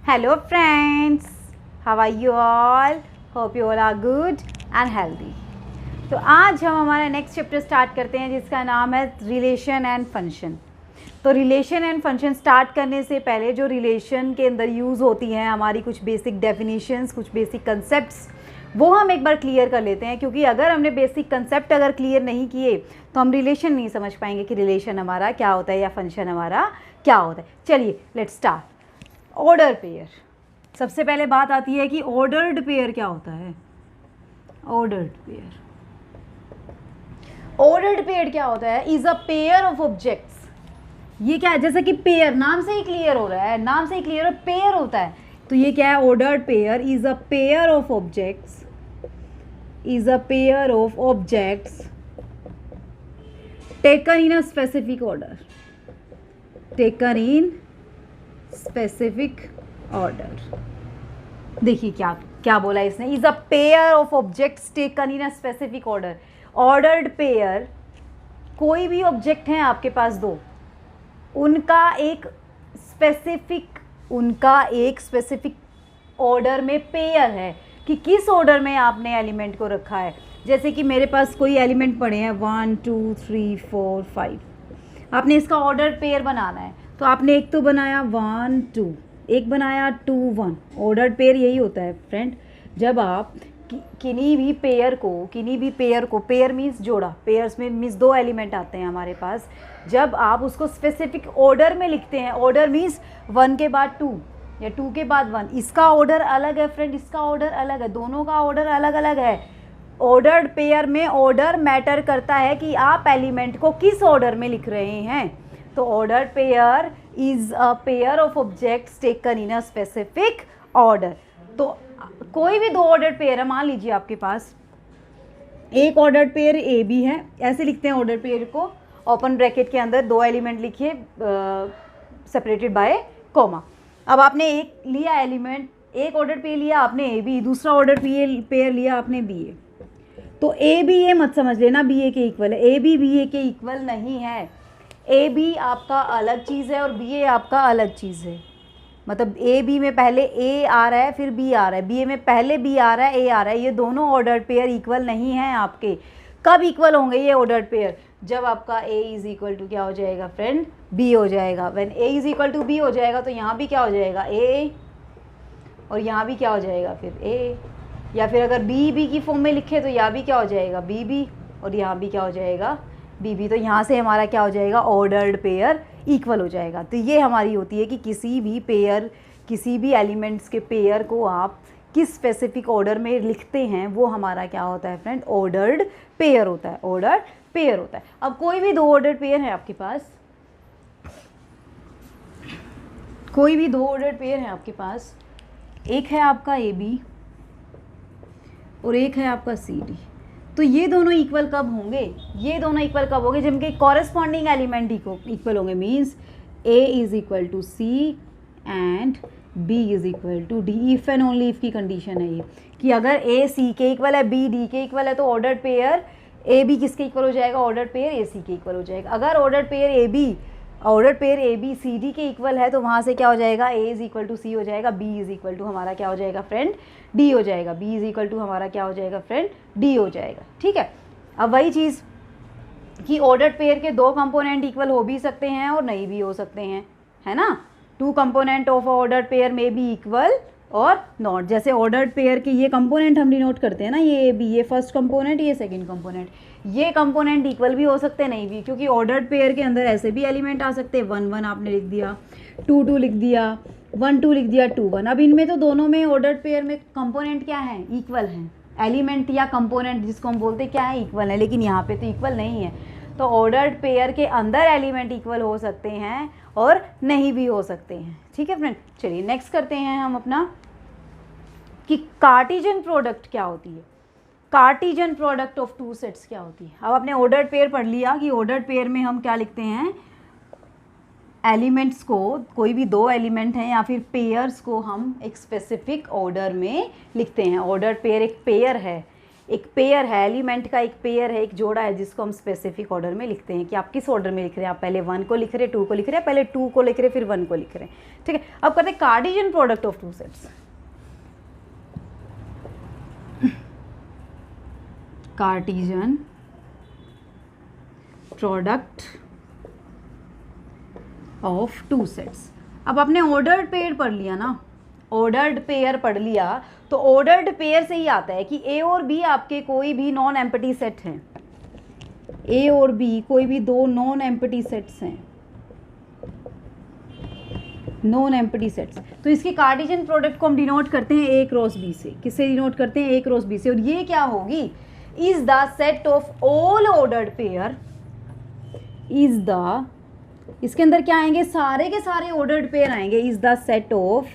Hello friends, how are you all? Hope you all are good and healthy. तो आज हम हमारा next chapter start करते हैं जिसका नाम है रिलेशन एंड फंक्शन। तो रिलेशन एंड फंक्शन स्टार्ट करने से पहले जो रिलेशन के अंदर यूज़ होती हैं हमारी कुछ बेसिक डेफिनेशंस, कुछ बेसिक कंसेप्ट्स, वो हम एक बार क्लियर कर लेते हैं, क्योंकि अगर हमने बेसिक कंसेप्ट अगर क्लियर नहीं किए तो हम रिलेशन नहीं समझ पाएंगे कि रिलेशन हमारा क्या होता है या फंक्शन हमारा क्या होता है। चलिए लेट्स स्टार्ट। ऑर्डर पेयर, सबसे पहले बात आती है कि ऑर्डर्ड पेयर क्या होता है। ऑर्डर्ड पेयर, ऑर्डर्ड पेयर क्या होता है? Is a pair of objects. ये क्या है? जैसे कि पेयर, नाम से ही क्लियर हो रहा है, नाम से ही क्लियर पेयर होता है। तो ये क्या है? Ordered pair is a pair of objects, is a pair of objects taken in a specific order, taken in specific order. देखिए क्या क्या बोला इसने, is a pair of objects taken in a specific order. Ordered pair, कोई भी object हैं आपके पास दो, उनका एक स्पेसिफिक ऑर्डर में पेयर है कि किस ऑर्डर में आपने एलिमेंट को रखा है। जैसे कि मेरे पास कोई एलिमेंट पड़े हैं 1 2 3 4 5, आपने इसका ऑर्डर पेयर बनाना है। तो आपने एक तो बनाया 1 2, एक बनाया 2 1। ऑर्डर पेयर यही होता है फ्रेंड, जब आप किन्हीं भी पेयर को, पेयर मीन्स जोड़ा, पेयर्स में मीन्स दो एलिमेंट आते हैं हमारे पास, जब आप उसको स्पेसिफिक ऑर्डर में लिखते हैं, ऑर्डर मीन्स 1 के बाद 2 या 2 के बाद 1, इसका ऑर्डर अलग है फ्रेंड, इसका ऑर्डर अलग है, दोनों का ऑर्डर अलग अलग है। ऑर्डर्ड पेयर में ऑर्डर मैटर करता है कि आप एलिमेंट को किस ऑर्डर में लिख रहे हैं। तो ordered pair is a pair of objects taken in a specific order. तो कोई भी दो ऑर्डर्ड पेयर है, मान लीजिए आपके पास एक ऑर्डर्ड पेयर ए बी है, ऐसे लिखते हैं ऑर्डर पेयर को, ओपन ब्रैकेट के अंदर दो एलिमेंट लिखिए सेपरेटेड बाय कॉमा। अब आपने एक लिया एलिमेंट, एक ऑर्डर पेयर लिया आपने ए बी, दूसरा ऑर्डर पेयर लिया आपने बी ए। तो ए बी ए मत समझ लेना बी ए के इक्वल है, ए बी ए के इक्वल नहीं है। ए बी आपका अलग चीज़ है और बी ए आपका अलग चीज़ है। मतलब ए बी में पहले ए आ रहा है फिर बी आ रहा है, बी ए में पहले बी आ रहा है ए आ रहा है, ये दोनों ऑर्डर्ड पेयर इक्वल नहीं हैं आपके। कब इक्वल होंगे ये ऑर्डर्ड पेयर? जब आपका ए इज़ इक्वल टू क्या हो जाएगा फ्रेंड? बी हो जाएगा। When A is equal to B हो जाएगा तो यहाँ भी क्या हो जाएगा? ए, और यहाँ भी क्या हो जाएगा फिर? ए। या फिर अगर बी की फॉर्म में लिखे तो यहाँ भी क्या हो जाएगा? बी, और यहाँ भी क्या हो जाएगा? बी। तो यहाँ से हमारा क्या हो जाएगा? ऑर्डर्ड पेयर इक्वल हो जाएगा। तो ये हमारी होती है कि किसी भी पेयर, किसी भी एलिमेंट्स के पेयर को आप किस स्पेसिफिक ऑर्डर में लिखते हैं वो हमारा क्या होता है फ्रेंड? ऑर्डर्ड पेयर होता है, ऑर्डर्ड पेयर होता है। अब कोई भी दो ऑर्डर्ड पेयर है आपके पास, कोई भी दो ऑर्डर्ड पेयर है आपके पास, एक है आपका ए बी और एक है आपका सी डी। तो ये दोनों इक्वल कब होंगे? ये दोनों इक्वल कब होंगे? जिनके कॉरेस्पॉन्डिंग एलिमेंट इक्वल होंगे। Means A is equal to C and B is equal to D. If and only if की कंडीशन है ये, कि अगर ए सी के इक्वल है, बी डी के इक्वल है, तो ऑर्डर्ड पेयर ए बी किसके इक्वल हो जाएगा? ऑर्डर्ड पेयर ए सी के इक्वल हो जाएगा। अगर ordered pair A B C D के इक्वल है तो वहाँ से क्या हो जाएगा? A is equal to C हो जाएगा, बी इज इक्वल टू हमारा क्या हो जाएगा फ्रेंड? डी हो जाएगा। बी इज इक्वल टू हमारा क्या हो जाएगा फ्रेंड? डी हो जाएगा। ठीक है। अब वही चीज़ कि ऑर्डर्ड पेयर के दो कंपोनेंट इक्वल हो भी सकते हैं और नहीं भी हो सकते हैं, है ना। Two component of ordered pair में बी इक्वल और नॉट। जैसे ऑर्डर्ड पेयर के ये कंपोनेंट हम डिनोट करते हैं ना, ये बी, ये फर्स्ट कंपोनेंट, ये सेकंड कंपोनेंट, ये कंपोनेंट इक्वल भी हो सकते हैं, नहीं भी, क्योंकि ऑर्डर्ड पेयर के अंदर ऐसे भी एलिमेंट आ सकते हैं। 1 1 आपने लिख दिया, 2 2 लिख दिया, 1 2 लिख दिया, 2 1। अब इनमें तो दोनों में ऑर्डर्ड पेयर में कंपोनेंट क्या है? इक्वल हैं। एलिमेंट या कंपोनेंट जिसको हम बोलते हैं क्या है? इक्वल है। लेकिन यहाँ पे तो इक्वल नहीं है। तो ऑर्डर्ड पेयर के अंदर एलिमेंट इक्वल हो सकते हैं और नहीं भी हो सकते हैं। ठीक है फ्रेंड। चलिए नेक्स्ट करते हैं हम अपना कि कार्टेशियन प्रोडक्ट क्या होती है। Cartesian product of two sets क्या होती है। अब आपने ऑर्डर्ड पेयर पढ़ लिया कि ऑर्डर्ड पेयर में हम क्या लिखते हैं? एलिमेंट्स को, कोई भी दो एलिमेंट हैं या फिर पेयर्स को हम एक स्पेसिफिक ऑर्डर में लिखते हैं। ऑर्डर्ड पेयर एक पेयर है, एक पेयर है, एलिमेंट का एक पेयर है, एक जोड़ा है जिसको हम स्पेसिफिक ऑर्डर में लिखते हैं कि आप किस ऑर्डर में लिख रहे हैं, आप पहले 1 को लिख रहे हैं, 2 को लिख रहे हैं, पहले 2 को लिख रहे हैं फिर 1 को लिख रहे हैं, ठीक है। अब करते हैं Cartesian product of two sets. Cartesian product of two sets. अब आपने ऑर्डर्ड पेयर पढ़ लिया ना, ऑर्डर्ड पेयर पढ़ लिया, तो ऑर्डर्ड पेयर से ही आता है कि ए और बी आपके कोई भी नॉन एम्प्टी सेट हैं, ए और बी कोई भी दो नॉन एम्प्टी सेट्स हैं, नॉन एम्प्टी सेट्स। तो इसके कार्टेशियन प्रोडक्ट को हम डिनोट करते हैं ए क्रॉस बी से। किससे डिनोट करते हैं? ए क्रॉस बी से। और ये क्या होगी? Is the set of all ordered pair, is the, इसके अंदर क्या आएंगे? सारे के सारे ऑर्डर्ड पेयर आएंगे। Is the set of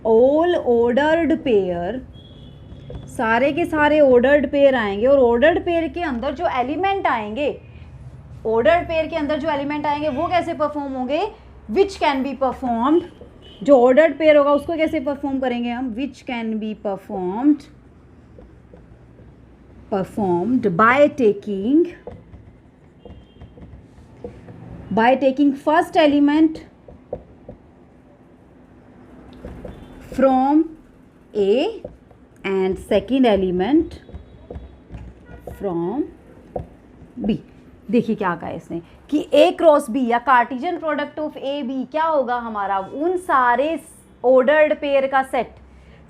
all ordered pair, सारे के सारे ऑर्डर्ड पेयर आएंगे। और ऑर्डर्ड पेयर के अंदर जो एलिमेंट आएंगे, ऑर्डर्ड पेयर के अंदर जो एलिमेंट आएंगे वो कैसे परफॉर्म होंगे? विच कैन बी परफॉर्म्ड, जो ऑर्डर्ड पेयर होगा उसको कैसे परफॉर्म करेंगे हम? Which can be performed by taking first element from A and second element from B। देखिए क्या कहा इसने कि A क्रॉस B या Cartesian product of A B क्या होगा हमारा? उन सारे ऑर्डर्ड पेयर का सेट,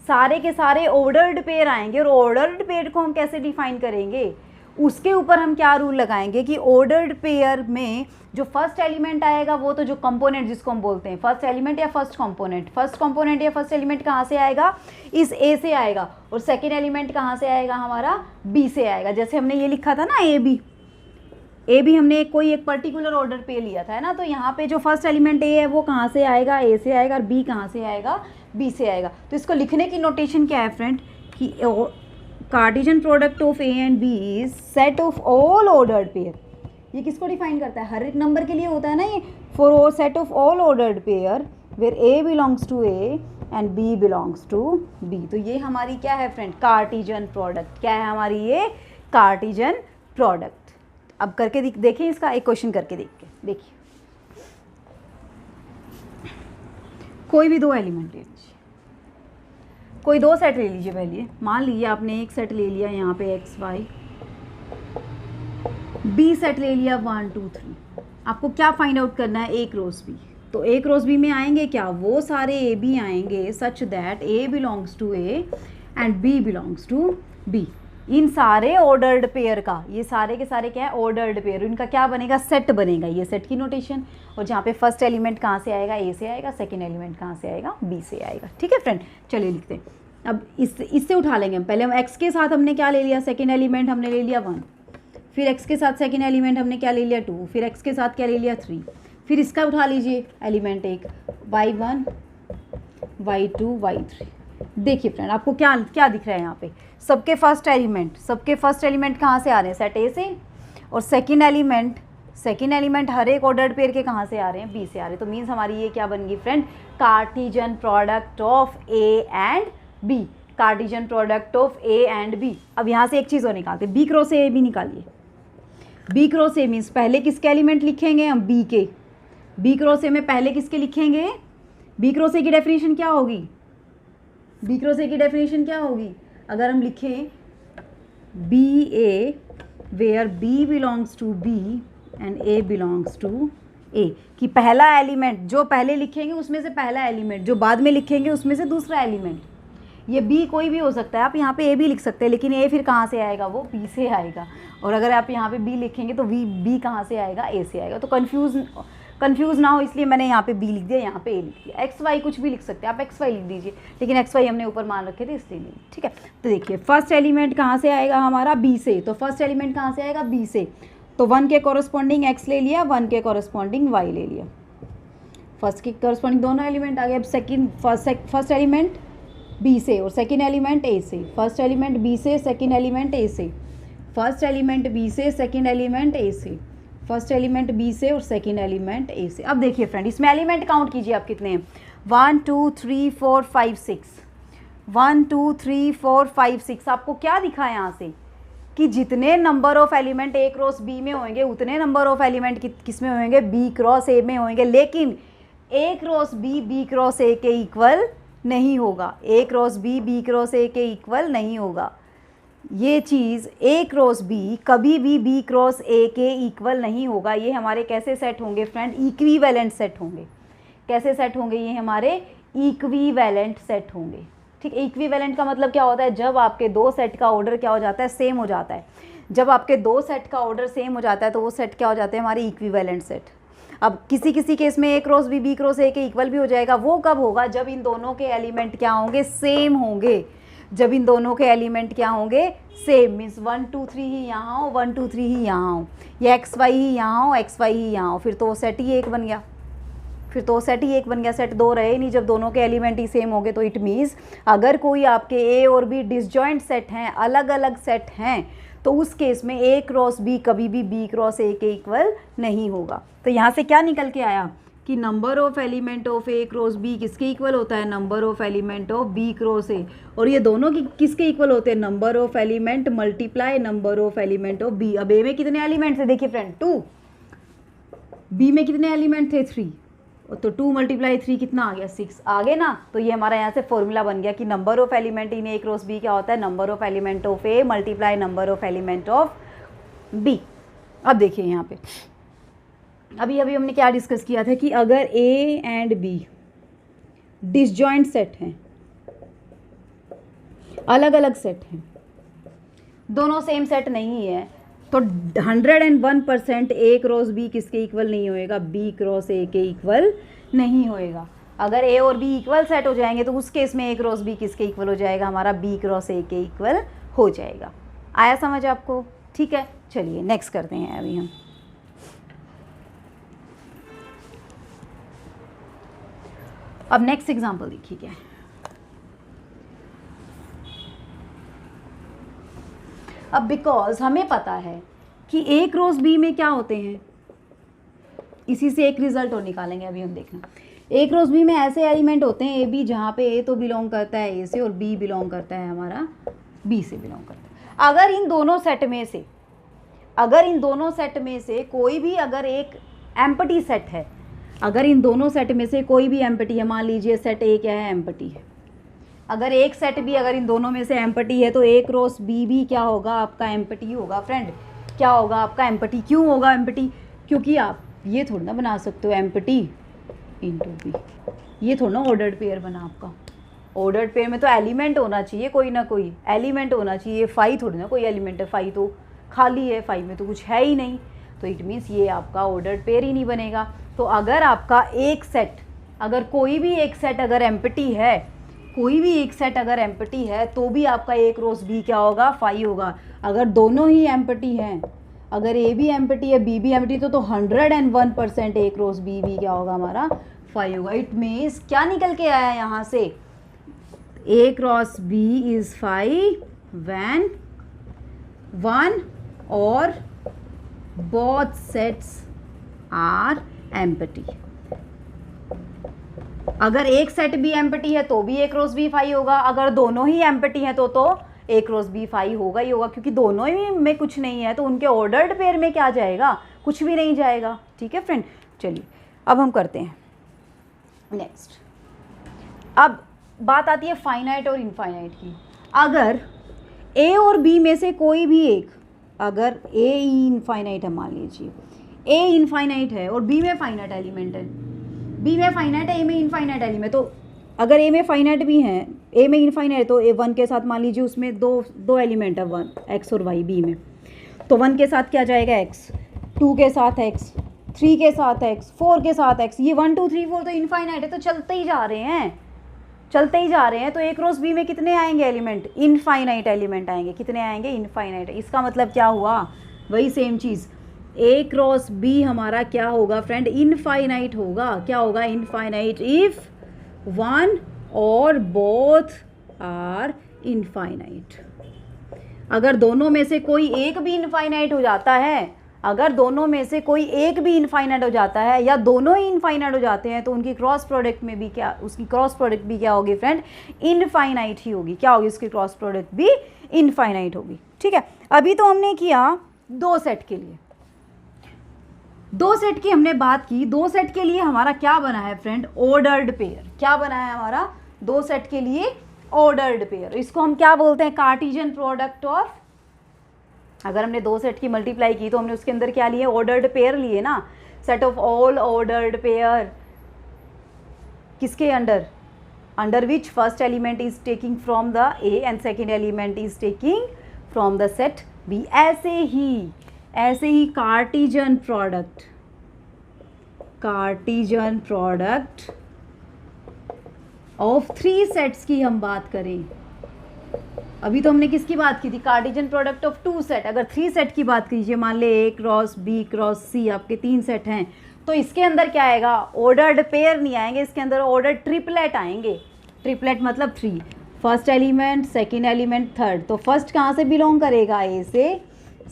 सारे के सारे ऑर्डर्ड पेयर आएंगे। और ऑर्डर्ड पेयर को हम कैसे डिफाइन करेंगे? उसके ऊपर हम क्या रूल लगाएंगे कि ऑर्डर्ड पेयर में जो फर्स्ट एलिमेंट आएगा वो तो जो कंपोनेंट जिसको हम बोलते हैं फर्स्ट एलिमेंट या फर्स्ट कंपोनेंट या फर्स्ट एलिमेंट कहाँ से आएगा? इस ए से आएगा। और सेकेंड एलिमेंट कहाँ से आएगा हमारा? बी से आएगा। जैसे हमने ये लिखा था ना ए बी हमने कोई एक पर्टिकुलर ऑर्डर पे लिया था, है ना। तो यहाँ पे जो फर्स्ट एलिमेंट ए है वो कहाँ से आएगा? ए से आएगा। और बी कहाँ से आएगा? बी से आएगा। तो इसको लिखने की नोटेशन क्या है फ्रेंड कि Cartesian product of A and B is set of all ordered pair. ये किसको डिफाइन करता है? हर एक नंबर के लिए होता है ना ये। For set of all ordered pair where A belongs to A and B belongs to B. तो ये हमारी क्या है फ्रेंड? Cartesian product. क्या है हमारी ये? Cartesian product. अब करके देखें इसका एक क्वेश्चन करके देखिए। कोई भी दो एलिमेंट ले लीजिए, कोई दो सेट ले लीजिए। पहले मान लीजिए आपने एक सेट ले लिया यहाँ पे एक्स वाई, बी सेट ले लिया 1 2 3। आपको क्या फाइंड आउट करना है? A cross B. तो ए क्रॉस बी में आएंगे क्या? वो सारे ए बी आएंगे such that a belongs to A and B belongs to B. इन सारे ऑर्डर्ड पेयर का, ये सारे के सारे क्या है? Ordered pair. इनका क्या बनेगा? सेट बनेगा। ये सेट की नोटेशन। और जहाँ पे फर्स्ट एलिमेंट कहाँ से आएगा? ए से आएगा। सेकंड एलिमेंट कहाँ से आएगा? बी से आएगा। ठीक है फ्रेंड, चलिए लिखते हैं। अब इससे उठा लेंगे हम। पहले हम एक्स के साथ हमने क्या ले लिया? सेकंड एलिमेंट हमने ले लिया 1। फिर एक्स के साथ सेकंड एलिमेंट हमने क्या ले लिया? 2। फिर एक्स के साथ क्या ले लिया? 3। फिर इसका उठा लीजिए एलिमेंट एक, y1 y2 y3। देखिए फ्रेंड आपको क्या दिख रहा है यहाँ पे? सबके फर्स्ट एलिमेंट कहाँ से आ रहे हैं? सेट ए से। और सेकंड एलिमेंट हर एक ऑर्डर्ड पेयर के कहाँ से आ रहे हैं? बी से आ रहे हैं। तो मीन्स हमारी ये क्या बन गई friend? Cartesian product of A and B. Cartesian product of A and B. अब यहाँ से एक चीज़ और निकालते हैं, बी क्रॉस ए बी निकालिए। बी क्रॉस ए मीन्स पहले किसके एलिमेंट लिखेंगे हम? बी के। बी क्रॉस ए में पहले किसके लिखेंगे? बी क्रॉस ए की डेफिनेशन क्या होगी? बी क्रॉस ए की डेफिनेशन क्या होगी? अगर हम लिखें b a where b belongs to B and a belongs to A, कि पहला एलिमेंट जो पहले लिखेंगे उसमें से पहला एलिमेंट, जो बाद में लिखेंगे उसमें से दूसरा एलिमेंट। ये बी कोई भी हो सकता है, आप यहाँ पे ए भी लिख सकते हैं, लेकिन ए फिर कहाँ से आएगा? वो बी से आएगा। और अगर आप यहाँ पे बी लिखेंगे तो बी कहाँ से आएगा? ए से आएगा। तो कंफ्यूज ना हो इसलिए मैंने यहाँ पे बी लिख दिया, यहाँ पे ए लिख दिया। एक्स वाई कुछ भी लिख सकते हैं आप, एक्स वाई लिख दीजिए, लेकिन एक्स वाई हमने ऊपर मान रखे थे इसलिए नहीं। ठीक है, तो देखिए फर्स्ट एलिमेंट कहाँ से आएगा हमारा? बी से। तो फर्स्ट एलिमेंट कहाँ से आएगा? बी से। तो 1 के कॉरस्पॉन्डिंग एक्स ले लिया, 1 के कॉरस्पॉन्डिंग वाई ले लिया। फर्स्ट के कॉरस्पॉन्डिंग दोनों एलिमेंट आ गए। अब फर्स्ट एलिमेंट बी से और सेकेंड एलिमेंट ए से। फर्स्ट एलिमेंट बी से, सेकेंड एलिमेंट ए से। फर्स्ट एलिमेंट बी से, सेकेंड एलिमेंट ए से। फर्स्ट एलिमेंट बी से और सेकेंड एलिमेंट ए से। अब देखिए फ्रेंड इसमें एलिमेंट काउंट कीजिए आप कितने हैं? 1 2 3 4 5 6। 1 2 3 4 5 6। आपको क्या दिखा है यहाँ से कि जितने number of element A cross B में होंगे उतने नंबर ऑफ एलिमेंट किस में होंगे, बी क्रॉस ए में होंगे। लेकिन ए क्रॉस बी क्रॉस ए के इक्वल नहीं होगा। A cross B cross A के इक्वल नहीं होगा। ये चीज़ ए क्रॉस बी कभी भी बी क्रॉस ए के इक्वल नहीं होगा। ये हमारे कैसे सेट होंगे फ्रेंड, इक्विवेलेंट सेट होंगे। कैसे सेट होंगे, ये हमारे इक्विवेलेंट सेट होंगे। ठीक, इक्विवेलेंट का मतलब क्या होता है, जब आपके दो सेट का ऑर्डर क्या हो जाता है, सेम हो जाता है। जब आपके दो सेट का ऑर्डर सेम हो जाता है तो वो सेट क्या हो जाते हैं, हमारे इक्विवेलेंट सेट। अब किसी किसी केस में ए क्रॉस बी क्रॉस ए के इक्वल भी हो जाएगा। वो कब होगा, जब इन दोनों के एलिमेंट क्या होंगे, सेम होंगे। जब इन दोनों के एलिमेंट क्या होंगे, सेम। मीन्स 1 2 3 ही यहाँ हो, 1 2 3 ही यहाँ हो, या एक्स वाई ही यहाँ हो, एक्स वाई ही यहाँ हो, फिर तो सेट ही एक बन गया। फिर तो सेट ही एक बन गया, सेट दो रहे नहीं जब दोनों के एलिमेंट ही सेम हो गए। तो इट मीन्स अगर कोई आपके ए और बी डिसजॉइंट सेट हैं, अलग अलग सेट हैं, तो उस केस में ए क्रॉस बी कभी भी बी क्रॉस ए के इक्वल नहीं होगा। तो यहाँ से क्या निकल के आया कि number of element of A cross B किसके इक्वल होता है, number of element of B cross A. और ये दोनों किसके इक्वल होते हैं, number of element multiply number of element of B. अब ए में कितने एलिमेंट थे, देखिए फ्रेंड 2, बी में कितने एलिमेंट थे 3, तो 2 × 3 कितना आ गया, 6 आ गए ना। तो ये हमारा यहाँ से फॉर्मूला बन गया कि number of element in A cross B क्या होता है, number of element of A multiply number of element of B. अब देखिए यहाँ पे अभी हमने क्या डिस्कस किया था कि अगर A and B disjoint set हैं, अलग अलग सेट हैं, दोनों सेम सेट नहीं है, तो 101% ए क्रॉस बी किसके इक्वल नहीं होएगा, बी क्रॉस ए के इक्वल नहीं होएगा। अगर ए और बी इक्वल सेट हो जाएंगे तो उस केस में ए क्रॉस बी किसके इक्वल हो जाएगा, हमारा बी क्रॉस ए के इक्वल हो जाएगा। आया समझ आपको, ठीक है। चलिए नेक्स्ट करते हैं अभी हम। अब नेक्स्ट एग्जांपल देखिए क्या है। अब बिकॉज हमें पता है कि ए क्रॉस बी में क्या होते हैं, इसी से एक रिजल्ट और निकालेंगे अभी हम। देखना ए क्रॉस बी में ऐसे एलिमेंट होते हैं ए बी, जहाँ पे ए तो बिलोंग करता है ए से और बी बिलोंग करता है हमारा बी से बिलोंग करता है। अगर इन दोनों सेट में से कोई भी अगर एक एम्प्टी सेट है, अगर इन दोनों सेट में से कोई भी एम्प्टी है, मान लीजिए सेट ए क्या है, एम्प्टी है। अगर एक सेट भी अगर इन दोनों में से एम्प्टी है तो ए क्रॉस बी भी क्या होगा, आपका एम्प्टी होगा फ्रेंड। क्या होगा आपका एम्प्टी। क्यों होगा एम्प्टी, क्योंकि आप ये थोड़ा ना बना सकते हो एम्प्टी इंटू बी, ये थोड़ा ना ऑर्डर्ड पेयर बना आपका। ऑर्डर्ड पेयर में तो एलिमेंट होना चाहिए, कोई ना कोई एलिमेंट होना चाहिए। 5 थोड़ी ना कोई एलिमेंट है, 5 तो खाली है, 5 में तो कुछ है ही नहीं। तो इट मीन्स ये आपका ऑर्डर्ड पेयर ही नहीं बनेगा। तो अगर आपका एक सेट, अगर कोई भी एक सेट अगर एम्प्टी है, कोई भी एक सेट अगर एम्प्टी है तो भी आपका ए क्रॉस बी क्या होगा, 5 होगा। अगर दोनों ही एम्प्टी हैं, अगर ए भी एम्प्टी है बी भी एम्प्टी, तो 101% ए क्रॉस बी भी क्या होगा, हमारा 5 होगा। इट मीन्स क्या निकल के आया यहाँ से, ए क्रॉस बी इज 5 व्हेन 1 और both sets are empty। अगर एक सेट भी एम्प्टी है तो भी ए क्रॉस बी 5 होगा। अगर दोनों ही एम्प्टी हैं तो ए क्रॉस बी 5 होगा ही होगा, क्योंकि दोनों ही में कुछ नहीं है तो उनके ऑर्डर्ड पेयर में क्या जाएगा, कुछ भी नहीं जाएगा। ठीक है फ्रेंड, चलिए अब हम करते हैं नेक्स्ट। अब बात आती है फाइनाइट और इनफाइनाइट की। अगर ए और बी में से कोई भी एक, अगर ए इनफाइनाइट है, मान लीजिए ए इनफाइनाइट है और बी में फाइनाइट एलिमेंट है, बी में फाइनाइट है, ए में इनफाइनाइट एलिमेंट, तो अगर ए में फाइनाइट भी है, ए में इनफाइनाइट है, तो ए 1 के साथ मान लीजिए उसमें दो एलिमेंट है, 1 एक्स और वाई बी में, तो 1 के साथ क्या जाएगा एक्स, 2 के साथ एक्स, 3 के साथ एक्स, 4 के साथ एक्स। ये 1 2 3 4 तो इनफाइनाइट है, तो चलते ही जा रहे हैं, चलते ही जा रहे हैं। तो ए क्रॉस बी में कितने आएंगे एलिमेंट, इनफाइनाइट एलिमेंट आएंगे। कितने आएंगे, इनफाइनाइट। इसका मतलब क्या हुआ, वही सेम चीज़, ए क्रॉस बी हमारा क्या होगा फ्रेंड, इनफाइनाइट होगा। क्या होगा, इनफाइनाइट इफ 1 और बोथ आर इनफाइनाइट। अगर दोनों में से कोई एक भी इनफाइनाइट हो जाता है, अगर दोनों में से कोई एक भी इनफाइनाइट हो जाता है या दोनों ही इनफाइनाइट हो जाते हैं तो उनकी क्रॉस प्रोडक्ट में भी क्या, उसकी क्रॉस प्रोडक्ट भी क्या होगी फ्रेंड, इनफाइनाइट ही होगी। क्या होगी उसकी क्रॉस प्रोडक्ट भी, इनफाइनाइट होगी। ठीक है, अभी तो हमने किया 2 सेट के लिए, 2 सेट की हमने बात की। 2 सेट के लिए हमारा क्या बना है फ्रेंड, ऑर्डर्ड पेयर। क्या बना है हमारा 2 सेट के लिए, ऑर्डर्ड पेयर। इसको हम क्या बोलते हैं, कार्टेशियन प्रोडक्ट ऑफ, अगर हमने 2 सेट की मल्टीप्लाई की तो हमने उसके अंदर क्या लिए, ऑर्डर्ड पेयर लिए ना। Set of all ordered pair किसके under, under which first element is taking from the A and second element is taking from the set B. ऐसे ही Cartesian product, Cartesian product of 3 sets की हम बात करें। अभी तो हमने किसकी बात की थी, कार्टेशियन प्रोडक्ट ऑफ 2 सेट। अगर 3 सेट की बात कीजिए, मान ले ए क्रॉस बी क्रॉस सी, आपके 3 सेट हैं, तो इसके अंदर क्या आएगा, ऑर्डर्ड पेयर नहीं आएंगे, इसके अंदर ऑर्डर ट्रिपलेट आएंगे। ट्रिपलेट मतलब 3, first element, second element, third. तो फर्स्ट कहाँ से बिलोंग करेगा, ए से,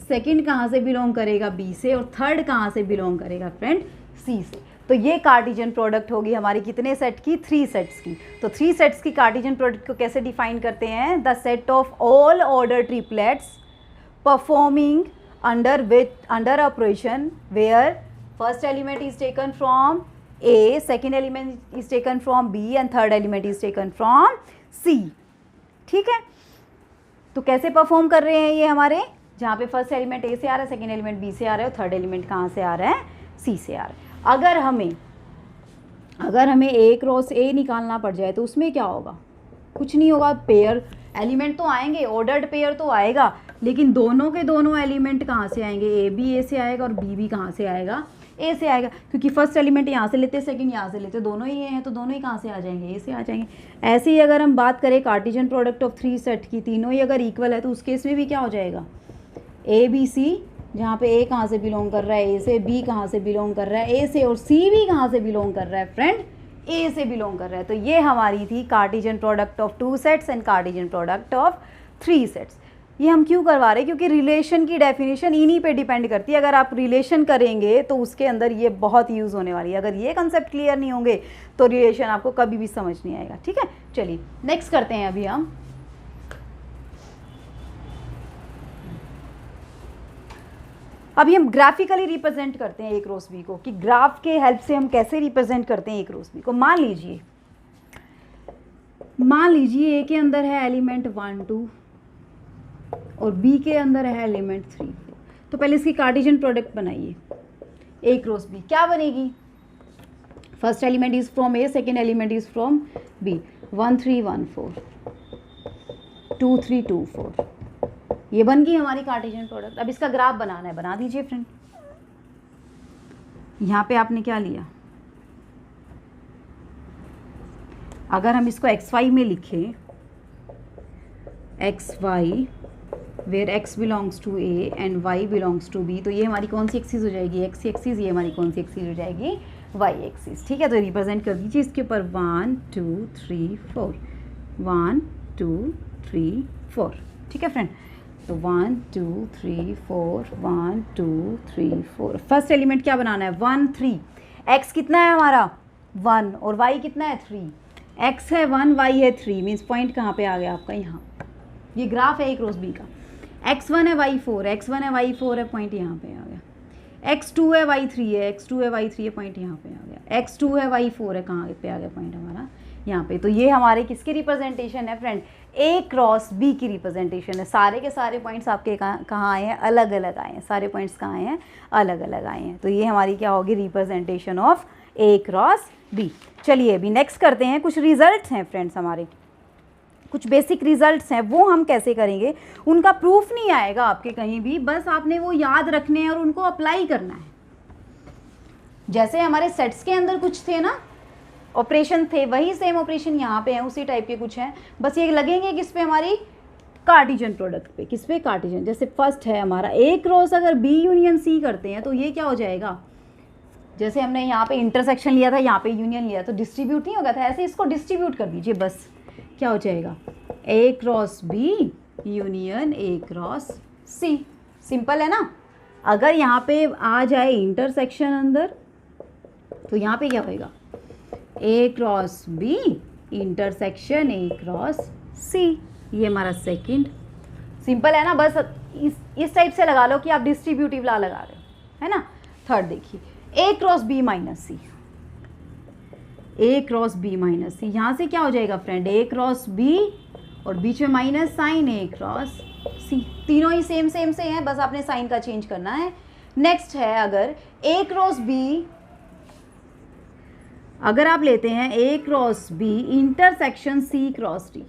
सेकेंड कहाँ से बिलोंग करेगा, बी से, और थर्ड कहाँ से बिलोंग करेगा फ्रेंड, सी से। तो ये कार्टेशियन प्रोडक्ट होगी हमारी कितने सेट की, 3 सेट्स की। तो 3 सेट्स की कार्टेशियन प्रोडक्ट को कैसे डिफाइन करते हैं, the set of all order triplets performing under operation where first element is taken from A, second element is taken from B and third element is taken from C. ठीक है, तो कैसे perform कर रहे हैं ये हमारे, जहाँ पे फर्स्ट एलिमेंट ए से आ रहा है, सेकेंड एलिमेंट बी से आ रहा है और थर्ड एलिमेंट कहाँ से आ रहा है, सी से आ रहा है। अगर हमें ए क्रॉस ए निकालना पड़ जाए तो उसमें क्या होगा, कुछ नहीं होगा, पेयर एलिमेंट तो आएंगे, ऑर्डर्ड पेयर तो आएगा, लेकिन दोनों के दोनों एलिमेंट कहाँ से आएंगे, ए भी ए से आएगा और बी भी कहाँ से आएगा, ए से आएगा, क्योंकि फर्स्ट एलिमेंट यहाँ से लेते, सेकंड यहाँ से लेते, दोनों ही हैं तो दोनों ही कहाँ से आ जाएंगे, ए से आ जाएंगे। ऐसे ही अगर हम बात करें कार्टेशियन प्रोडक्ट ऑफ 3 सेट की, तीनों ही अगर इक्वल है तो उस केस में भी क्या हो जाएगा, ए बी सी, जहाँ पे ए कहाँ से बिलोंग कर रहा है, ए से, बी कहाँ से बिलोंग कर रहा है, ए से, और सी भी कहाँ से बिलोंग कर रहा है फ्रेंड, ए से बिलोंग कर रहा है। तो ये हमारी थी Cartesian product of 2 sets and Cartesian product of 3 sets. ये हम क्यों करवा रहे हैं, क्योंकि रिलेशन की डेफिनेशन इन्हीं पे डिपेंड करती है। अगर आप रिलेशन करेंगे तो उसके अंदर ये बहुत यूज़ होने वाली है। अगर ये कंसेप्ट क्लियर नहीं होंगे तो रिलेशन आपको कभी भी समझ नहीं आएगा। ठीक है, चलिए नेक्स्ट करते हैं। अभी हम ग्राफिकली रिप्रेजेंट करते हैं ए क्रॉस बी को, कि ग्राफ के हेल्प से हम कैसे रिप्रेजेंट करते हैं ए क्रॉस बी को। मान लीजिए ए के अंदर है एलिमेंट 1 2 और बी के अंदर है एलिमेंट 3 4। तो पहले इसकी कार्टेशियन प्रोडक्ट बनाइए, ए क्रॉस बी क्या बनेगी, first element is from A, second element is from B, 1 3 1 4 2 3 2 4, ये बन गई हमारी कार्टेशियन प्रोडक्ट। अब इसका ग्राफ बनाना है, बना दीजिए फ्रेंड। यहाँ पे आपने क्या लिया, अगर हम इसको xy में लिखें, xy where x belongs to a and y belongs to b, तो ये हमारी कौन सी एक्सिस हो जाएगी, x एक्सिस, ये हमारी कौन सी एक्सिस हो जाएगी, y एक्सिस। ठीक है, तो रिप्रेजेंट कर दीजिए इसके ऊपर 1 2 3 4, 1 2 3 4। ठीक है फ्रेंड, तो 1 2 3 4, 1 2 3 4। फर्स्ट एलिमेंट क्या बनाना है, 1 3, x कितना है हमारा 1 और y कितना है 3, x है 1 y है 3, मीन्स पॉइंट कहाँ पे आ गया आपका, यहाँ। ये ग्राफ है ए क्रॉस बी का, x1 है y 4, x1 है y 4 है, पॉइंट यहाँ पे आ गया, x2 है y 3 है, x2 है y 3 है, पॉइंट यहाँ पे आ गया, x2 है y 4 है, कहाँ पे आ गया पॉइंट हमारा, यहाँ पे। तो ये हमारे किसकी रिप्रेजेंटेशन है फ्रेंड, ए क्रॉस बी की रिप्रेजेंटेशन है। सारे के सारे पॉइंट्स आपके कहाँ आए हैं, अलग अलग आए हैं, सारे पॉइंट्स कहाँ आए हैं, अलग अलग आए हैं। तो ये हमारी क्या होगी, representation of A cross B. चलिए अभी नेक्स्ट करते हैं। कुछ रिजल्ट्स हैं फ्रेंड्स हमारे, कुछ बेसिक रिजल्ट्स हैं, वो हम कैसे करेंगे, उनका प्रूफ नहीं आएगा आपके कहीं भी, बस आपने वो याद रखने हैं और उनको अप्लाई करना है। जैसे हमारे सेट्स के अंदर कुछ थे ना ऑपरेशन थे, वही सेम ऑपरेशन यहाँ पे हैं, उसी टाइप के कुछ हैं, बस ये लगेंगे किस पे, हमारी कार्टेशियन प्रोडक्ट पे। किस पे, कार्टेशियन। जैसे फर्स्ट है हमारा ए क्रॉस अगर बी यूनियन सी करते हैं तो ये क्या हो जाएगा, जैसे हमने यहाँ पे इंटरसेक्शन लिया था, यहाँ पे यूनियन लिया तो डिस्ट्रीब्यूट नहीं होगा था, ऐसे इसको डिस्ट्रीब्यूट कर दीजिए, बस क्या हो जाएगा, A cross B union A cross C. Simple है ना, अगर यहाँ पे आ जाए इंटरसेक्शन अंदर तो यहाँ पे क्या होएगा, A cross B intersection A cross C, ये हमारा सेकंड। सिंपल है ना, बस इस टाइप से लगा लो कि आप डिस्ट्रीब्यूटिव लॉ लगा रहे हो, है ना। थर्ड देखिए, A cross B minus C, A cross B minus सी, यहाँ से क्या हो जाएगा फ्रेंड, ए क्रॉस बी और बीच में माइनस साइन ए क्रॉस सी, तीनों ही सेम सेम से हैं, बस आपने साइन का चेंज करना है। नेक्स्ट है, अगर ए क्रॉस बी, अगर आप लेते हैं A cross B intersection C cross D,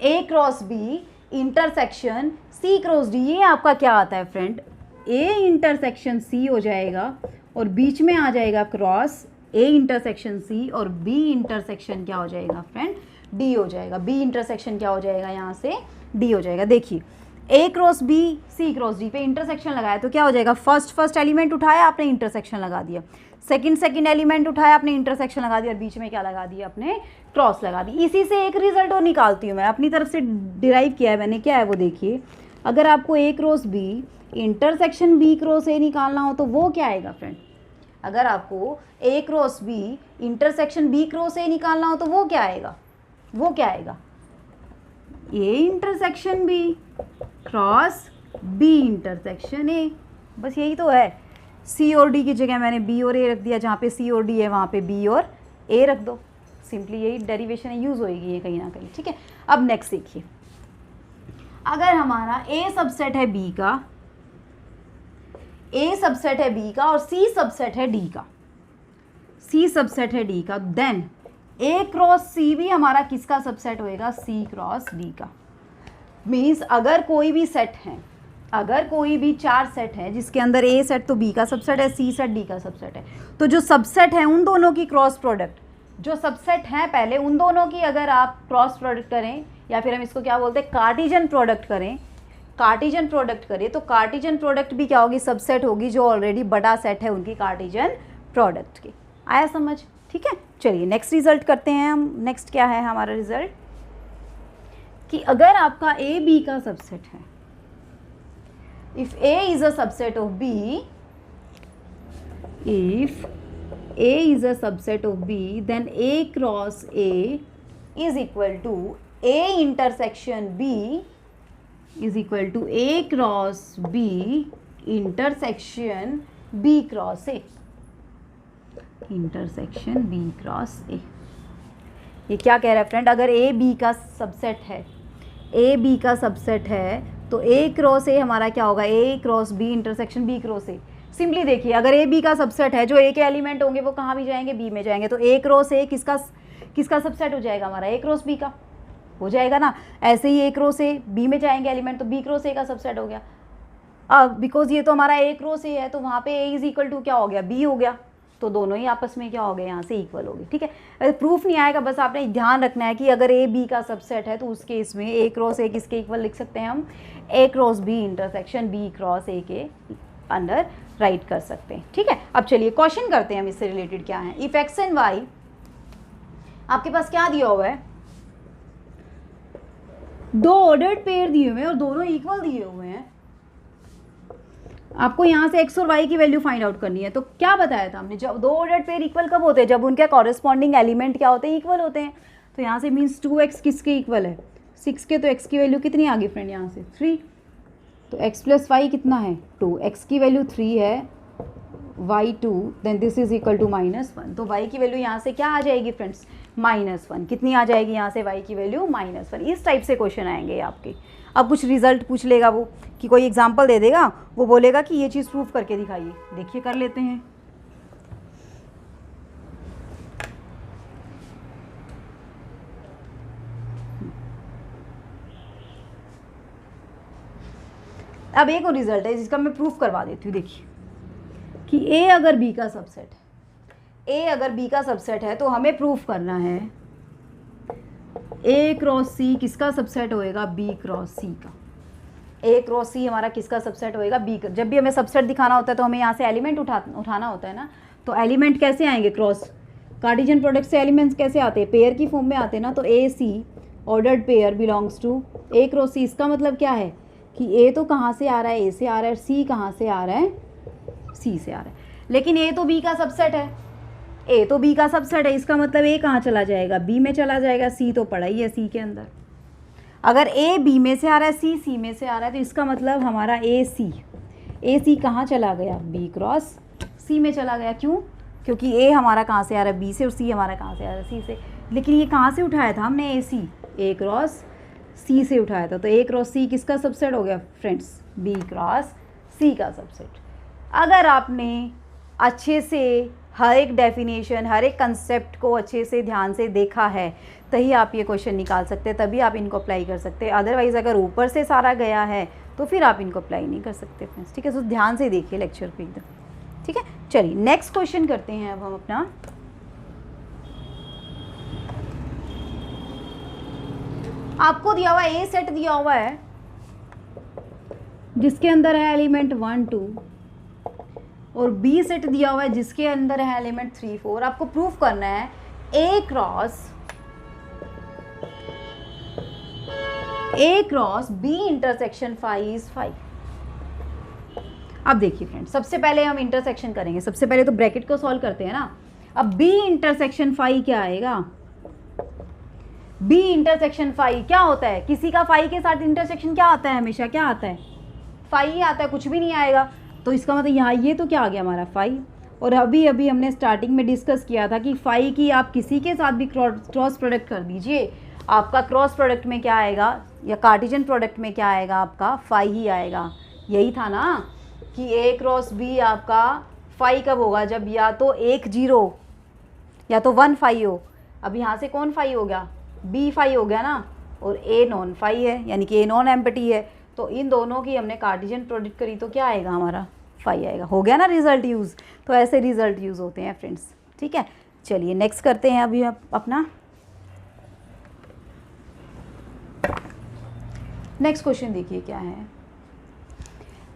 A cross B intersection C cross D, ये आपका क्या आता है फ्रेंड, ए इंटरसेक्शन सी हो जाएगा और बीच में आ जाएगा क्रॉस ए इंटरसेक्शन सी और बी इंटरसेक्शन क्या हो जाएगा फ्रेंड, डी हो जाएगा। बी इंटरसेक्शन क्या हो जाएगा, यहाँ से डी हो जाएगा। देखिए A cross B C cross D पे इंटरसेक्शन लगाया तो क्या हो जाएगा, फर्स्ट एलिमेंट उठाया आपने इंटरसेक्शन लगा दिया, सेकंड एलिमेंट उठाया आपने इंटरसेक्शन लगा दिया और बीच में क्या लगा दिया आपने, क्रॉस लगा दी। इसी से एक रिजल्ट और निकालती हूँ मैं, अपनी तरफ से डिराइव किया है मैंने, क्या है वो देखिए। अगर आपको A cross B intersection B cross A निकालना हो तो वो क्या आएगा फ्रेंड, अगर आपको A cross B intersection B cross A निकालना हो तो वो क्या आएगा, वो क्या आएगा, A intersection B cross B intersection A, बस यही तो है। सी और डी की जगह मैंने बी और ए रख दिया, जहाँ पे सी और डी है वहाँ पे बी और ए रख दो, सिंपली यही डेरिवेशन यूज़ होएगी ये कहीं ना कहीं, ठीक है। अब नेक्स्ट देखिए, अगर हमारा ए सबसेट है बी का, ए सबसेट है बी का और सी सबसेट है डी का, सी सबसेट है डी का, देन ए क्रॉस सी भी हमारा किसका सबसेट होएगा, सी क्रॉस डी का। मीन्स अगर कोई भी सेट है, अगर कोई भी 4 सेट है जिसके अंदर ए सेट तो बी का सबसेट है, सी सेट डी का सबसेट है, तो जो सबसेट है उन दोनों की क्रॉस प्रोडक्ट, जो सबसेट है पहले उन दोनों की अगर आप क्रॉस प्रोडक्ट करें, या फिर हम इसको क्या बोलते हैं, कार्टिजन प्रोडक्ट करें, कार्टिजन प्रोडक्ट करें, तो कार्टिजन प्रोडक्ट भी क्या होगी, सबसेट होगी जो ऑलरेडी बड़ा सेट है उनकी कार्टिजन प्रोडक्ट की। आया समझ, ठीक है। चलिए नेक्स्ट रिजल्ट करते हैं हम। नेक्स्ट क्या है हमारा रिजल्ट, कि अगर आपका ए बी का सबसेट है, if A is a subset of B, if A is a subset of B, then A cross A is equal to A intersection B is equal to A cross B intersection B cross A, intersection B cross A. ये क्या कह रहा है friend, अगर ए B का subset है, ए B का subset है तो ए क्रॉस ए हमारा क्या होगा, A cross B intersection B cross A. Simply देखिए, अगर ए बी का सबसेट है, जो ए के एलिमेंट होंगे वो कहाँ भी जाएंगे, बी में जाएंगे, तो ए क्रॉस ए किसका सबसेट हो जाएगा, हमारा ए क्रॉस बी का हो जाएगा ना। ऐसे ही ए क्रॉस ए बी में जाएंगे एलिमेंट, तो बी क्रॉस ए का सबसेट हो गया। अब बिकॉज ये तो हमारा ए क्रॉस ए है तो वहाँ पे ए इज इक्वल टू क्या हो गया, बी हो गया, तो दोनों ही आपस में क्या हो गए, यहाँ से इक्वल हो गए, ठीक है। अगर प्रूफ नहीं आएगा, बस आपने ध्यान रखना है कि अगर ए बी का सबसेट है तो उस केस में ए क्रॉस ए किसके इक्वल लिख सकते हैं हम, A cross B intersection B cross A के अंडर राइट कर सकते हैं, ठीक है। अब चलिए क्वेश्चन करते हैं हम, इससे रिलेटेड क्या है। इफ एक्स एंड वाई, आपके पास क्या दिया हुआ है, 2 ऑर्डर्ड पेयर दिए हुए हैं और दोनों इक्वल दिए हुए हैं। आपको यहाँ से एक्स और वाई की वैल्यू फाइंड आउट करनी है। तो क्या बताया था हमने, जब 2 ऑर्डर्ड पेयर इक्वल कब होते हैं, जब उनके कॉरेस्पॉन्डिंग एलिमेंट क्या होते हैं, इक्वल होते हैं। तो यहाँ से मीन्स 2x किसके इक्वल है, 6 के, तो x की वैल्यू कितनी आ गई फ्रेंड, यहाँ से 3, तो x प्लस वाई कितना है 2, x की वैल्यू 3 है, y 2, then this is equal to -1, तो y की वैल्यू यहाँ से क्या आ जाएगी फ्रेंड्स, -1, कितनी आ जाएगी यहाँ से y की वैल्यू -1। इस टाइप से क्वेश्चन आएंगे आपके। अब कुछ रिजल्ट पूछ लेगा वो, कि कोई एग्जांपल दे देगा, वो बोलेगा कि ये चीज़ प्रूफ करके दिखाइए। देखिए कर लेते हैं। अब एक और रिजल्ट है जिसका मैं प्रूफ करवा देती हूँ। देखिए कि ए अगर बी का सबसेट है, ए अगर बी का सबसेट है तो हमें प्रूफ करना है ए क्रॉस सी किसका सबसेट होएगा, बी क्रॉस सी का। ए क्रॉस सी हमारा किसका सबसेट होएगा, बी का। जब भी हमें सबसेट दिखाना होता है तो हमें यहाँ से एलिमेंट उठाना होता है ना। तो एलिमेंट कैसे आएंगे, क्रॉस कार्टिजन प्रोडक्ट से एलिमेंट्स कैसे आते हैं, पेयर की फॉर्म में आते हैं ना। तो a c ordered pair belongs to A cross C, इसका मतलब क्या है, कि ए तो कहाँ से आ रहा है, ए से आ रहा है, सी कहाँ से आ रहा है, सी से आ रहा है। लेकिन ए तो बी का सबसेट है, ए तो बी का सबसेट है, इसका मतलब ए कहाँ चला जाएगा, बी में चला जाएगा, सी तो पड़ा ही है सी के अंदर। अगर ए बी में से आ रहा है, सी सी में से आ रहा है, तो इसका मतलब हमारा ए सी कहाँ चला गया, बी क्रॉस सी में चला गया। क्यों? क्योंकि ए हमारा कहाँ से आ रहा है, बी से, और सी हमारा कहाँ से आ रहा है, सी से। लेकिन ये कहाँ से उठाया था हमने, ए क्रॉस सी से उठाया था। तो ए क्रॉस सी किसका सबसेट हो गया फ्रेंड्स, बी क्रॉस सी का सबसेट। अगर आपने अच्छे से हर एक डेफिनेशन, हर एक कंसेप्ट को अच्छे से ध्यान से देखा है, तभी आप ये क्वेश्चन निकाल सकते हैं, तभी आप इनको अप्लाई कर सकते हैं। अदरवाइज़ अगर ऊपर से सारा गया है तो फिर आप इनको अप्लाई नहीं कर सकते फ्रेंड्स, ठीक है। तो ध्यान से देखिए लेक्चर को एकदम, ठीक है। चलिए नेक्स्ट क्वेश्चन करते हैं अब हम अपना। आपको दिया हुआ ए सेट दिया हुआ है जिसके अंदर है एलिमेंट 1 2, और बी सेट दिया हुआ है जिसके अंदर है एलिमेंट 3 4। आपको प्रूफ करना है A cross B intersection 5 is 5। अब देखिए फ्रेंड्स, सबसे पहले हम इंटरसेक्शन करेंगे। सबसे पहले तो ब्रैकेट को सॉल्व करते हैं ना। अब बी इंटरसेक्शन 5 क्या आएगा, बी इंटरसेक्शन 5 क्या होता है, किसी का 5 के साथ इंटरसेक्शन क्या आता है, हमेशा क्या आता है, 5 ही आता है, कुछ भी नहीं आएगा। तो इसका मतलब यहाँ ये तो क्या आ गया हमारा 5। और अभी अभी हमने स्टार्टिंग में डिस्कस किया था कि 5 की आप किसी के साथ भी क्रॉस प्रोडक्ट कर दीजिए, आपका क्रॉस प्रोडक्ट में क्या आएगा, या कार्टेशियन प्रोडक्ट में क्या आएगा, आपका 5 ही आएगा। यही था ना कि ए क्रॉस बी आपका 5 कब होगा, जब या तो 1 0 या तो 1 5 हो। अब यहाँ से कौन 5 हो गया, बी 5 हो गया ना, और ए नॉन 5 है, यानी कि ए नॉन एम्प्टी है। तो इन दोनों की हमने कार्टेशियन प्रोडक्ट करी तो क्या आएगा हमारा, 5 आएगा। हो गया ना रिजल्ट यूज़। तो ऐसे रिजल्ट यूज़ होते हैं फ्रेंड्स, ठीक है। चलिए नेक्स्ट करते हैं अभी अपना नेक्स्ट क्वेश्चन। देखिए क्या है,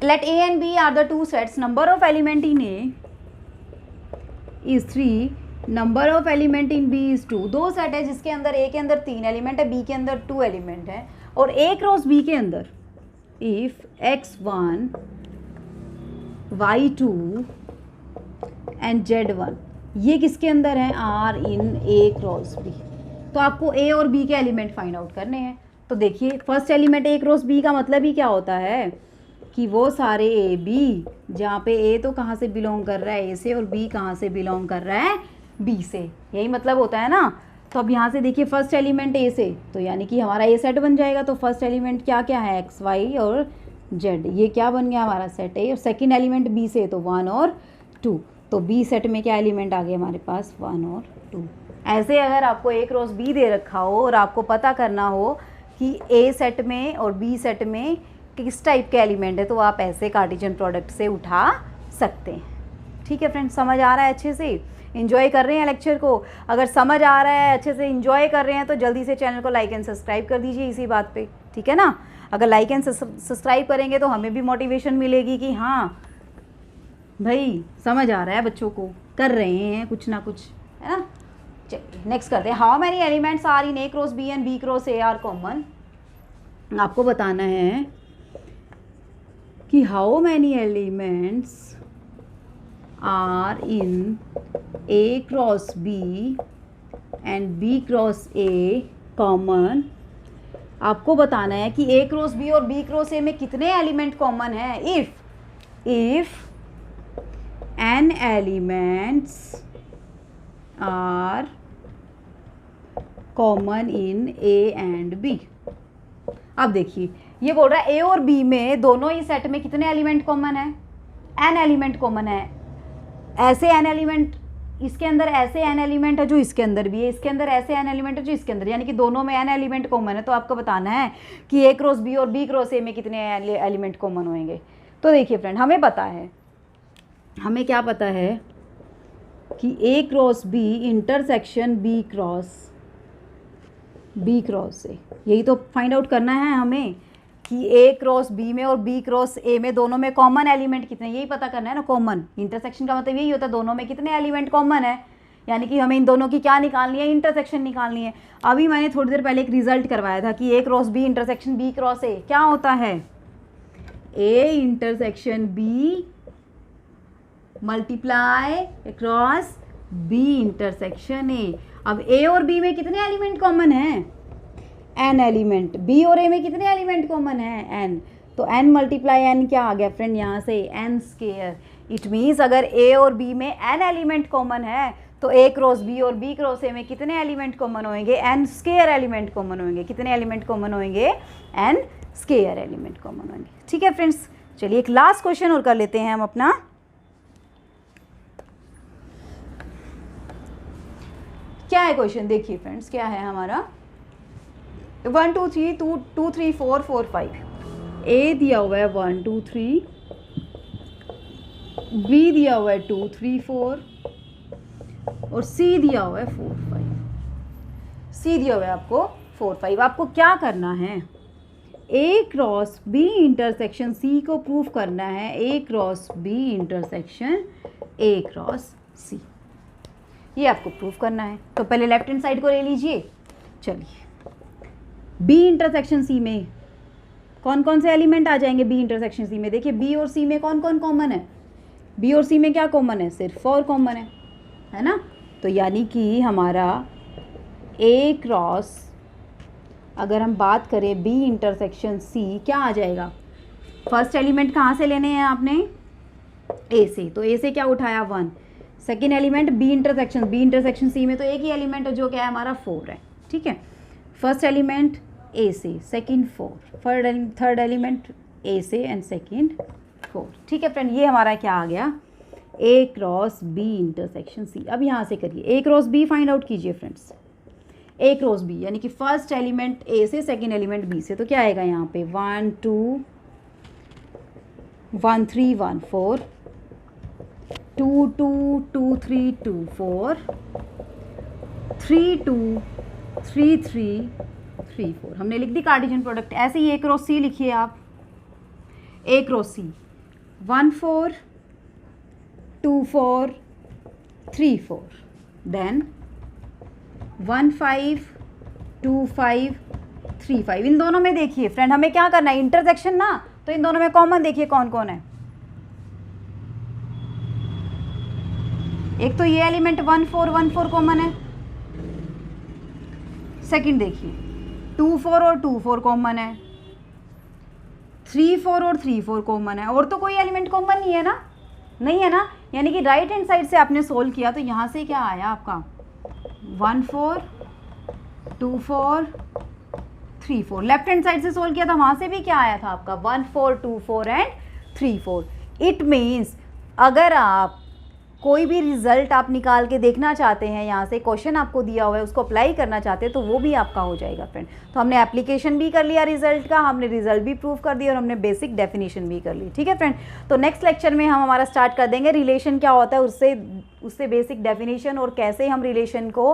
let A and B are the 2 sets, number of element in A is 3, number of element in B is 2। दो सेट है जिसके अंदर ए के अंदर 3 एलिमेंट है, बी के अंदर 2 एलिमेंट है, और ए क्रॉस बी के अंदर if x1 y2 and z1, ये किसके अंदर है, are in A cross B. तो आपको ए और बी के एलिमेंट फाइंड आउट करने हैं। तो देखिए first element A cross B का मतलब ही क्या होता है कि वो सारे ए बी, जहाँ पे ए तो कहाँ से बिलोंग कर रहा है, ए से, और बी कहाँ से बिलोंग कर रहा है, बी से। यही मतलब होता है ना। तो अब यहाँ से देखिए फर्स्ट एलिमेंट ए से, तो यानी कि हमारा ए सेट बन जाएगा। तो फर्स्ट एलिमेंट क्या क्या है, एक्स वाई और जेड, ये क्या बन गया हमारा सेट ए। और सेकंड एलिमेंट बी से, तो 1 और 2। तो बी सेट में क्या एलिमेंट आ गए हमारे पास, 1 और 2। ऐसे अगर आपको ए क्रॉस बी दे रखा हो और आपको पता करना हो कि ए सेट में और बी सेट में किस टाइप के एलिमेंट है, तो आप ऐसे कार्टेशियन प्रोडक्ट से उठा सकते हैं। ठीक है फ्रेंड्स, समझ आ रहा है, अच्छे से इन्जॉय कर रहे हैं लेक्चर को। अगर समझ आ रहा है, अच्छे से इन्जॉय कर रहे हैं, तो जल्दी से चैनल को लाइक एंड सब्सक्राइब कर दीजिए इसी बात पे, ठीक है ना। अगर लाइक एंड सब्सक्राइब करेंगे तो हमें भी मोटिवेशन मिलेगी कि हाँ भाई समझ आ रहा है, बच्चों को कर रहे हैं कुछ ना कुछ, है ना। चलिए नेक्स्ट करते हैं। How many elements are in A cross B and B cross A are common. आपको बताना है कि how many elements are in A cross B and B cross A common. आपको बताना है कि ए क्रॉस बी और बी क्रॉस ए में कितने एलिमेंट कॉमन है। If n elements are common in A and B. अब देखिए ये बोल रहा है ए और बी में दोनों ही सेट में कितने एलिमेंट कॉमन है, एन एलिमेंट कॉमन है। ऐसे एन एलिमेंट इसके अंदर, ऐसे एन एलिमेंट है जो इसके अंदर भी है, इसके अंदर ऐसे एन एलिमेंट है जो इसके अंदर, यानी कि दोनों में एन एलिमेंट कॉमन है। तो आपको बताना है कि ए क्रॉस बी और बी क्रॉस ए में कितने एलिमेंट कॉमन होंगे। तो देखिए फ्रेंड, हमें पता है, हमें क्या पता है कि A cross B intersection B cross से, यही तो फाइंड आउट करना है हमें कि ए क्रॉस बी में और बी क्रॉस ए में दोनों में कॉमन एलिमेंट कितने, यही पता करना है ना। कॉमन इंटरसेक्शन का मतलब यही होता है दोनों में कितने एलिमेंट कॉमन है, यानी कि हमें इन दोनों की क्या निकालनी है, इंटरसेक्शन निकालनी है। अभी मैंने थोड़ी देर पहले एक रिजल्ट करवाया था कि A cross B intersection B cross A क्या होता है, A intersection B multiply across B intersection A. अब ए और बी में कितने एलिमेंट कॉमन हैं? N element. बी और ए में कितने एलिमेंट कॉमन हैं? एन। तो एन मल्टीप्लाई एन क्या आ गया फ्रेंड यहाँ से? N square. इट मीन्स अगर ए और बी में एन एलिमेंट कॉमन है तो ए क्रॉस बी और बी क्रॉस ए में कितने एलिमेंट कॉमन होंगे? एन स्केयर एलिमेंट कॉमन होंगे। कितने एलिमेंट कॉमन होंगे? एन स्केयर एलिमेंट कॉमन होंगे। ठीक है फ्रेंड्स, चलिए एक लास्ट क्वेश्चन और कर लेते हैं हम अपना। क्या है क्वेश्चन? देखिए फ्रेंड्स, क्या है हमारा 1 2 3 2 3 4 4 5। ए दिया हुआ है 1 2 3, बी दिया हुआ है 2 3 4 और सी दिया हुआ है 4 5। सी दिया हुआ है आपको 4 5। आपको क्या करना है? A cross B intersection C को प्रूफ करना है। A cross B intersection A cross C, ये आपको प्रूफ करना है। तो पहले लेफ्ट हैंड साइड को ले लीजिए। चलिए, बी इंटरसेक्शन सी में कौन कौन से एलिमेंट आ जाएंगे? बी इंटरसेक्शन सी में देखिए बी और सी में कौन कौन कॉमन है? बी और सी में क्या कॉमन है? सिर्फ 4 कॉमन है ना? तो यानी कि हमारा ए क्रॉस, अगर हम बात करें बी इंटरसेक्शन सी, क्या आ जाएगा? फर्स्ट एलिमेंट कहाँ से लेने हैं आपने? ए से। तो ए से क्या उठाया? 1। Second element B intersection C में तो एक ही एलिमेंट है जो क्या है हमारा? 4 है। ठीक है, फर्स्ट एलिमेंट ए से, सेकेंड 4, थर्ड एलिमेंट ए से एंड सेकेंड 4। ठीक है फ्रेंड, ये हमारा क्या आ गया? ए क्रॉस बी इंटरसेक्शन सी। अब यहाँ से करिए ए क्रॉस बी फाइंड आउट कीजिए फ्रेंड्स। ए क्रॉस बी यानी कि फर्स्ट एलिमेंट ए से, सेकेंड एलिमेंट बी से, तो क्या आएगा यहाँ पे? 1 2 1 3 1 4 2 2 2 3 2 4 3 2 3 3 3 4। हमने लिख दी कार्टेशियन प्रोडक्ट। ऐसे ही ए क्रॉस सी लिखिए आप। ए क्रॉस सी 1 4 2 4 3 4, देन 1 5 2 5 3 5। इन दोनों में देखिए फ्रेंड हमें क्या करना है? इंटरसेक्शन ना, तो इन दोनों में कॉमन देखिए कौन कौन है। एक तो ये एलिमेंट 1 4 1 4 कॉमन है। सेकंड देखिए 2 4 और 2 4 कॉमन है। 3 4 और 3 4 कॉमन है। और तो कोई एलिमेंट कॉमन नहीं है ना? नहीं है ना? यानी कि राइट हैंड साइड से आपने सोल्व किया तो यहाँ से क्या आया आपका? 1 4 2 4 3 4। लेफ्ट हैंड साइड से सोल्व किया था, वहाँ से भी क्या आया था आपका? 1 4 2 4 एंड 3 4। इट मीन्स अगर आप कोई भी रिजल्ट आप निकाल के देखना चाहते हैं, यहाँ से क्वेश्चन आपको दिया हुआ है उसको अप्लाई करना चाहते हैं, तो वो भी आपका हो जाएगा फ्रेंड। तो हमने एप्लीकेशन भी कर लिया रिजल्ट का, हमने रिजल्ट भी प्रूव कर दिया और हमने बेसिक डेफिनेशन भी कर ली। ठीक है फ्रेंड, तो नेक्स्ट लेक्चर में हम हमारा स्टार्ट कर देंगे रिलेशन क्या होता है, उससे बेसिक डेफिनेशन और कैसे हम रिलेशन को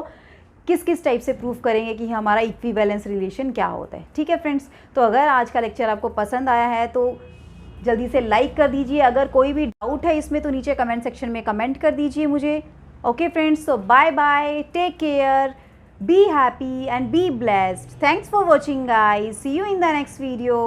किस किस टाइप से प्रूव करेंगे कि हमारा इक्विवेलेंस रिलेशन क्या होता है। ठीक है फ्रेंड्स, तो अगर आज का लेक्चर आपको पसंद आया है तो जल्दी से लाइक कर दीजिए। अगर कोई भी डाउट है इसमें तो नीचे कमेंट सेक्शन में कमेंट कर दीजिए मुझे। Okay friends, so bye bye, take care, be happy and be blessed. Thanks for watching guys, see you in the next video.